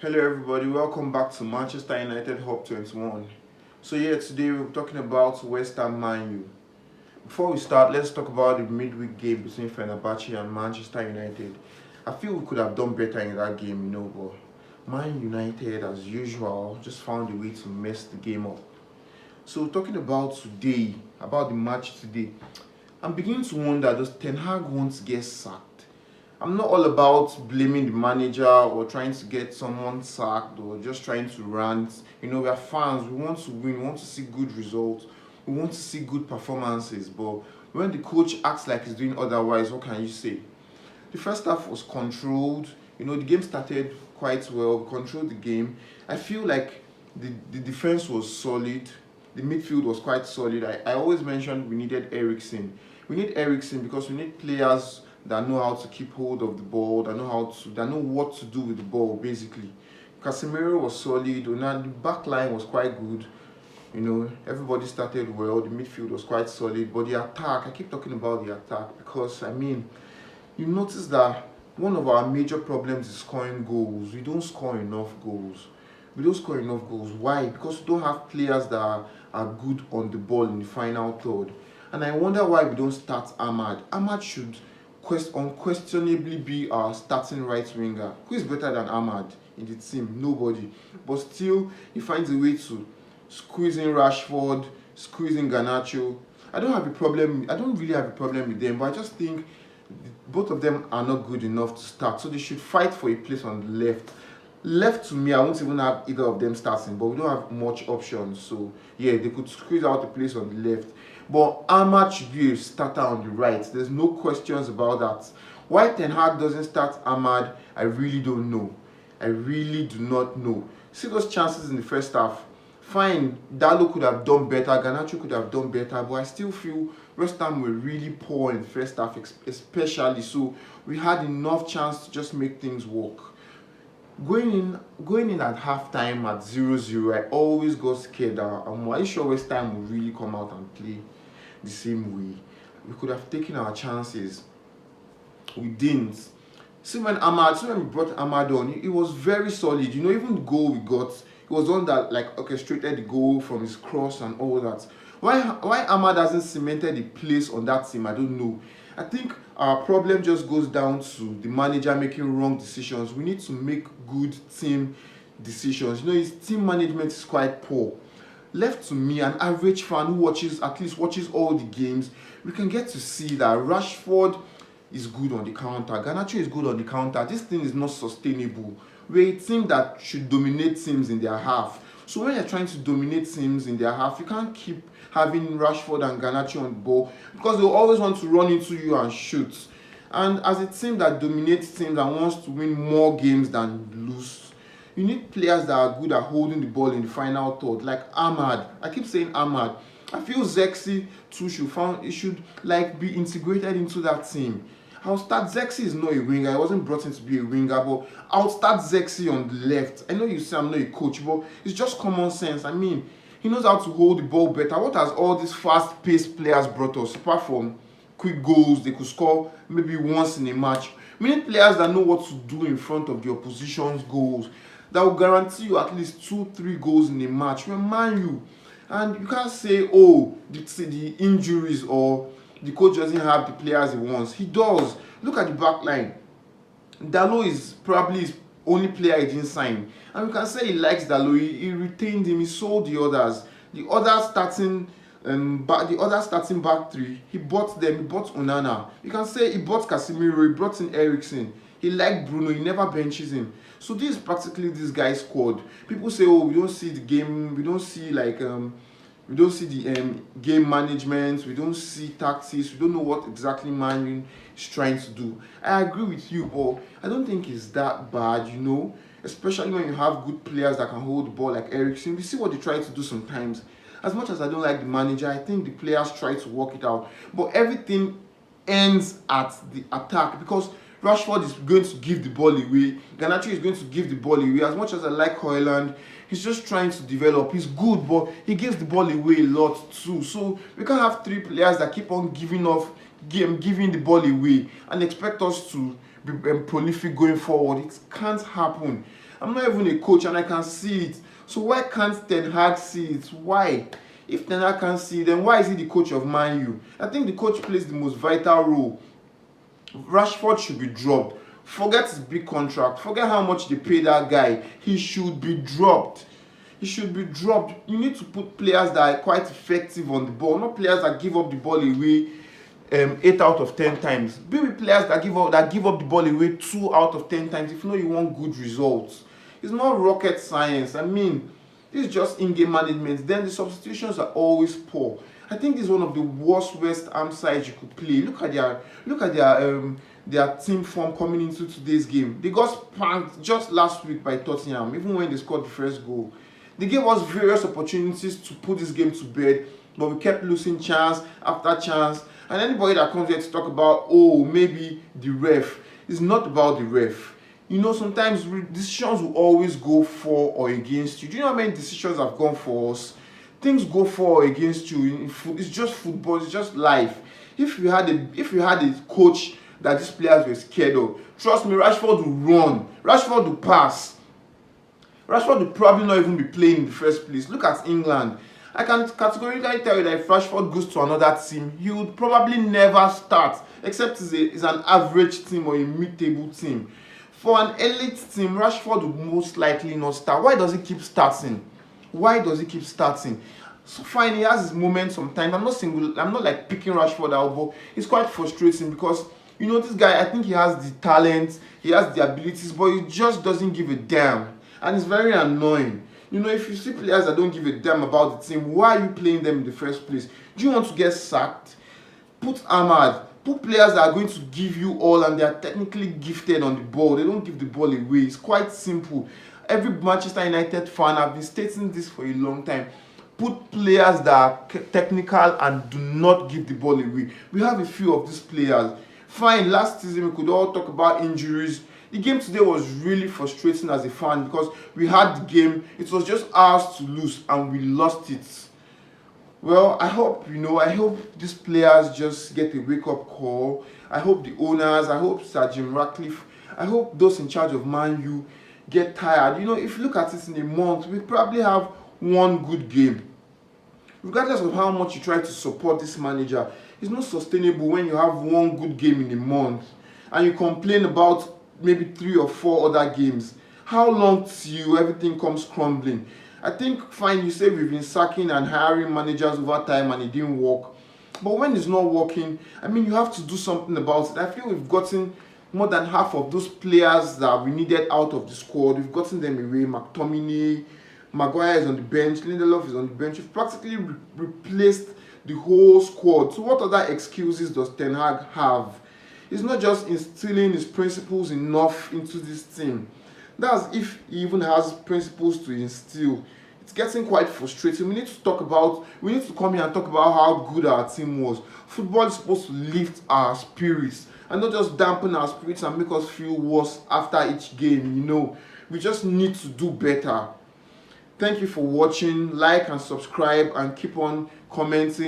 Hello everybody, welcome back to Manchester United Hub 21. So yeah, today we're talking about West Ham Man U. Before we start, let's talk about the midweek game between Fenerbahce and Manchester United. I feel we could have done better in that game, but Man United, as usual, just found a way to mess the game up. So talking about today, about the match today, I'm beginning to wonder, does Ten Hag want to get sacked? I'm not all about blaming the manager or trying to get someone sacked or just trying to rant. We are fans, we want to win, we want to see good results, we want to see good performances. But when the coach acts like he's doing otherwise, what can you say? The first half was controlled. The game started quite well, we controlled the game. I feel like the defense was solid, the midfield was quite solid. I always mentioned we needed Eriksen. We need Eriksen because we need players that know how to keep hold of the ball, that know what to do with the ball basically. Casemiro was solid, the back line was quite good. Everybody started well, the midfield was quite solid, but the attack, I keep talking about the attack because you notice that one of our major problems is scoring goals. We don't score enough goals. We don't score enough goals. Why? Because we don't have players that are good on the ball in the final third. And I wonder why we don't start Ahmad. Ahmad should unquestionably be our starting right winger. Who is better than Ahmad in the team? Nobody. But still, he finds a way to squeeze in Rashford, squeeze in Garnacho. I don't really have a problem with them, but I just think both of them are not good enough to start. So they should fight for a place on the left. Left to me, I won't even have either of them starting, but we don't have much options. So yeah, they could squeeze out a place on the left. But Ahmad should be a starter on the right. There's no questions about that. Why Ten Hag doesn't start Ahmad, I really don't know. I really do not know. See those chances in the first half. Fine, Dalo could have done better, Garnacho could have done better, but I still feel West Ham were really poor in the first half, especially. So we had enough chance to just make things work. Going in at halftime at 0-0, I always got scared that are you sure West Ham would really come out and play the same way? We could have taken our chances. We didn't. See when we brought Ahmad on, it was very solid. Even the goal we got, it was one that orchestrated the goal from his cross and all that. Why Ahmad hasn't cemented the place on that team, I don't know. I think our problem just goes down to the manager making wrong decisions. We need to make good team decisions. His team management is quite poor. Left to me, an average fan who watches all the games, we can get to see that Rashford is good on the counter. Garnacho is good on the counter. This thing is not sustainable. We're a team that should dominate teams in their half. So when you're trying to dominate teams in their half, you can't keep having Rashford and Garnacho on the ball because they'll always want to run into you and shoot. And as a team that dominates teams and wants to win more games than lose, you need players that are good at holding the ball in the final third, like Ahmad. I keep saying Ahmad. I feel Zexi too should be integrated into that team. I'll start Zexi is not a winger. I wasn't brought in to be a winger, but I'll start Zexi on the left. I know you say I'm not a coach, but it's just common sense. He knows how to hold the ball better. What has all these fast-paced players brought us? Apart from quick goals, they could score maybe once in a match. We need players that know what to do in front of the opposition's goals, that will guarantee you at least 2-3 goals in a match. We're Man U. And you can't say, the injuries or the coach doesn't have the players he wants. He does. Look at the back line. Dalo is probably his only player he didn't sign. And we can say he likes Dalo. He retained him. He sold the others. The other starting back three, he bought them. He bought Onana. You can say he bought Casemiro. He brought in Eriksen. He liked Bruno. He never benches him. So this is practically this guy's squad. People say, we don't see the game. We don't see the game management. We don't see tactics. We don't know what exactly Man U is trying to do. I agree with you, but I don't think it's that bad, especially when you have good players that can hold the ball like Eriksen. We see what they try to do sometimes. As much as I don't like the manager, I think the players try to work it out. But everything ends at the attack because Rashford is going to give the ball away. Garnacho is going to give the ball away. As much as I like Højlund, he's just trying to develop. He's good, but he gives the ball away a lot too. So we can't have 3 players that keep on giving the ball away and expect us to be prolific going forward. It can't happen. I'm not even a coach and I can see it. So why can't Ten Hag see it? Why? If Ten Hag can't see it, then why is he the coach of Man U? I think the coach plays the most vital role. Rashford should be dropped. Forget his big contract. Forget how much they pay that guy. He should be dropped. He should be dropped. You need to put players that are quite effective on the ball, not players that give up the ball away 8 out of 10 times. Be with players that give up the ball away 2 out of 10 times. If you know you want good results, it's not rocket science. I mean, this is just in-game management. Then the substitutions are always poor. I think this is one of the worst West Ham sides you could play. Look at their team form coming into today's game. They got spanked just last week by Tottenham, even when they scored the first goal. They gave us various opportunities to put this game to bed, but we kept losing chance after chance. And anybody that comes here to talk about, oh, maybe the ref, it's not about the ref. You know, sometimes decisions will always go for or against you. Do you know how many decisions have gone for us? Things go for or against you. It's just football. It's just life. If you had a coach that these players were scared of, trust me, Rashford will run. Rashford will pass. Rashford will probably not even be playing in the first place. Look at England. I can categorically tell you that if Rashford goes to another team, he would probably never start, except it's an average team or a mid-table team. For an elite team, Rashford would most likely not start. Why does he keep starting? So fine, he has his moments sometimes. I'm not like picking Rashford out, but it's quite frustrating because you know this guy, I think he has the talent, he has the abilities, but he just doesn't give a damn. And it's very annoying. You know, if you see players that don't give a damn about the team, why are you playing them in the first place? Do you want to get sacked? Put Ahmad. Put players that are going to give you all and they are technically gifted on the ball. They don't give the ball away. It's quite simple. Every Manchester United fan, I've been stating this for a long time. Put players that are technical and do not give the ball away. We have a few of these players. Fine, last season we could all talk about injuries. The game today was really frustrating as a fan because we had the game. It was just ours to lose and we lost it. Well, I hope these players just get a wake-up call. I hope the owners, I hope Sir Jim Ratcliffe, I hope those in charge of Man U get tired. You know, if you look at it in a month, we probably have one good game. Regardless of how much you try to support this manager, it's not sustainable when you have one good game in a month and you complain about maybe 3 or 4 other games. How long till everything comes crumbling? I think fine, you say we've been sacking and hiring managers over time and it didn't work. But when it's not working, I mean, you have to do something about it. I feel we've gotten more than half of those players that we needed out of the squad. We've gotten them away. McTominay, Maguire is on the bench, Lindelof is on the bench. We've practically replaced the whole squad. So what other excuses does Ten Hag have? He's not just instilling his principles enough into this team. That's if he even has principles to instill. It's getting quite frustrating. We need to come here and talk about how good our team was. Football is supposed to lift our spirits and not just dampen our spirits and make us feel worse after each game. You know, we just need to do better. Thank you for watching. Like and subscribe and keep on commenting.